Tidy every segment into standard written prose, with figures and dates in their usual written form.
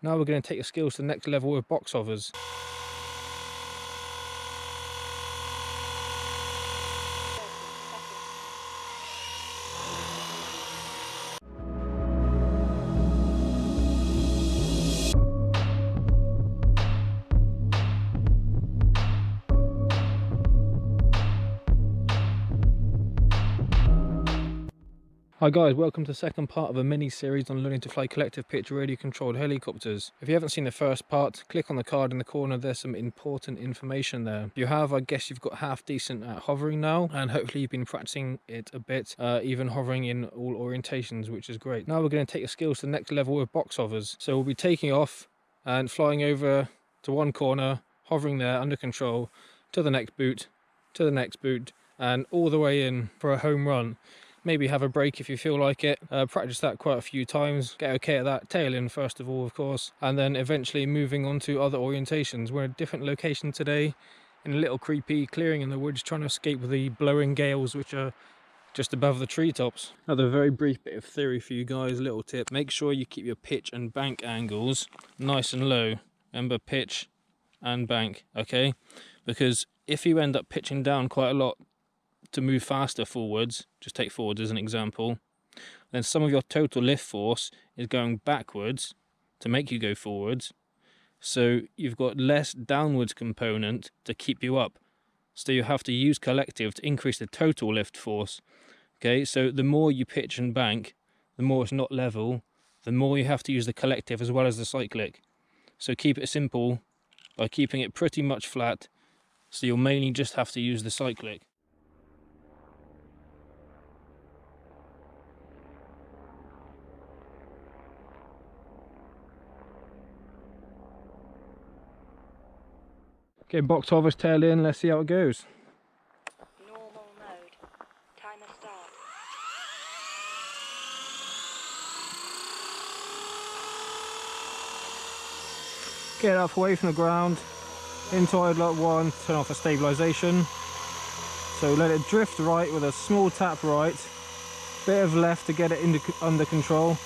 Now we're going to take your skills to the next level with box hovers. Hi guys, welcome to the second part of a mini series on learning to fly collective pitch radio controlled helicopters. If you haven't seen the first part, click on the card in the corner, there's some important information there. If you have, I guess you've got half decent at hovering now, and hopefully you've been practicing it a bit, even hovering in all orientations, which is great. Now we're going to take your skills to the next level with box hovers. So we'll be taking off and flying over to one corner, hovering there under control, to the next boot, to the next boot, and all the way in for a home run. Maybe have a break if you feel like it. Practice that quite a few times. Get okay at that. Tail in first of all, of course. And then eventually moving on to other orientations. We're at a different location today in a little creepy clearing in the woods, trying to escape the blowing gales which are just above the treetops. Another very brief bit of theory for you guys, little tip. Make sure you keep your pitch and bank angles nice and low. Remember, pitch and bank, okay? Because if you end up pitching down quite a lot to move faster forwards, just take forwards as an example, then some of your total lift force is going backwards to make you go forwards, so you've got less downwards component to keep you up, so you have to use collective to increase the total lift force. Okay, so the more you pitch and bank, the more it's not level, the more you have to use the collective as well as the cyclic. So keep it simple by keeping it pretty much flat, so you'll mainly just have to use the cyclic. Okay, box hovers, tail in, let's see how it goes. Normal mode. Timer start. Get up away from the ground, into idle 1, turn off the stabilisation. So let it drift right with a small tap right, bit of left to get it under control.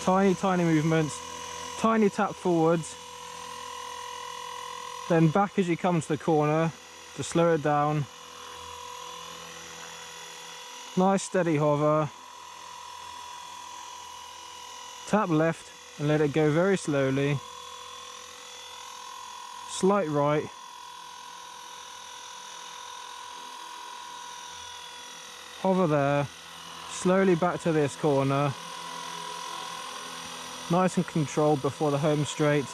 Tiny movements, tiny tap forwards, then back as you come to the corner to slow it down. Nice steady hover. Tap left and let it go very slowly. Slight right. Hover there. Slowly back to this corner. Nice and controlled before the home straight.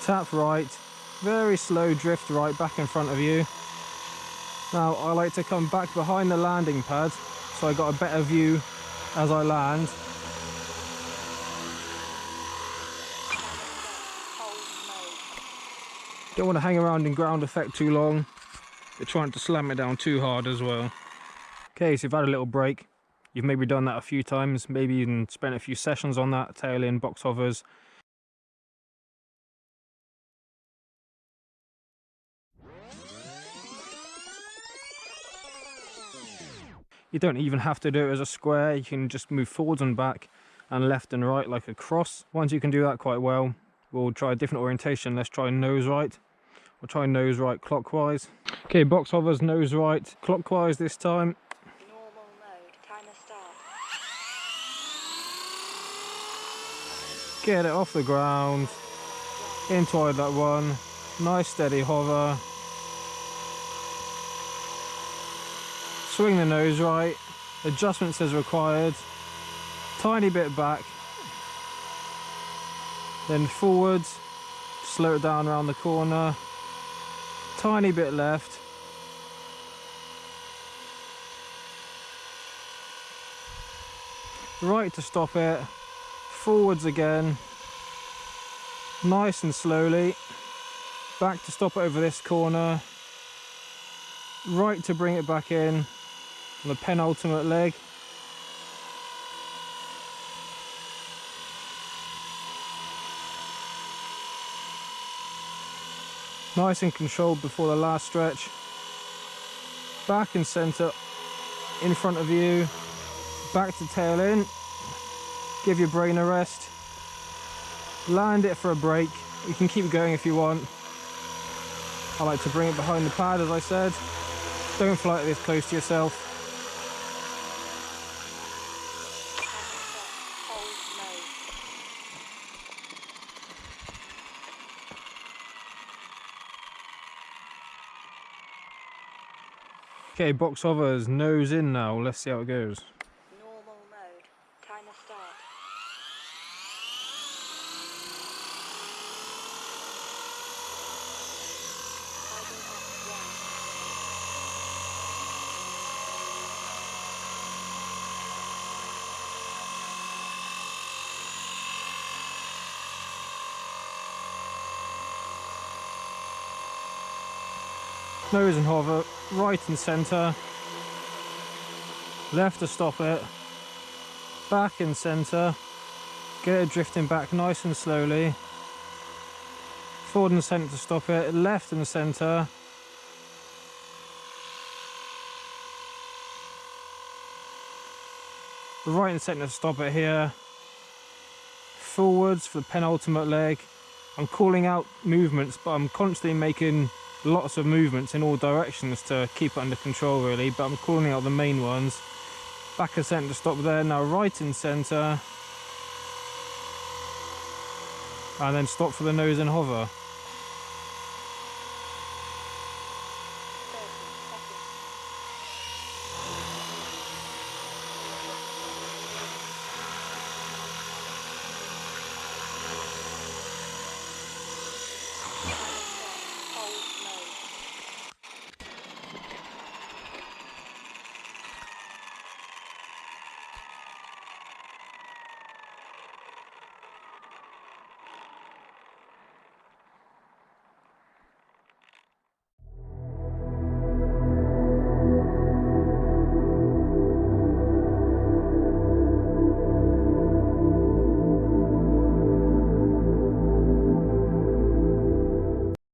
Tap right. Very slow drift right back in front of you. Now I like to come back behind the landing pad so I got a better view as I land. Don't want to hang around in ground effect too long. You're trying to slam it down too hard as well. Okay, so you've had a little break. You've maybe done that a few times, maybe even spent a few sessions on that, tail in, box hovers. You don't even have to do it as a square, you can just move forwards and back and left and right like a cross. Once you can do that quite well, we'll try a different orientation. Let's try nose right. We'll try nose right clockwise. Okay, box hovers, nose right, clockwise this time. Normal mode. Timer start. Get it off the ground, into that one, nice steady hover. Swing the nose right, adjustments as required, tiny bit back, then forwards, slow it down around the corner, tiny bit left, right to stop it, forwards again, nice and slowly, back to stop it over this corner, right to bring it back in on the penultimate leg. Nice and controlled before the last stretch. Back and centre in front of you, back to tail in. Give your brain a rest. Land it for a break. You can keep going if you want. I like to bring it behind the pad, as I said. Don't fly it this close to yourself. Hold mode. Okay, box hovers, nose in now. Let's see how it goes. Normal mode. Timer start. Idle F1. Nose and hover, right and centre. Left to stop it. Back and centre. Get it drifting back nice and slowly. Forward and centre to stop it. Left and centre. Right and centre to stop it here. Forwards for the penultimate leg. I'm calling out movements, but I'm constantly making lots of movements in all directions to keep it under control really, but I'm calling out the main ones. Back and centre to stop there. Now right and centre. And then stop for the nose and hover.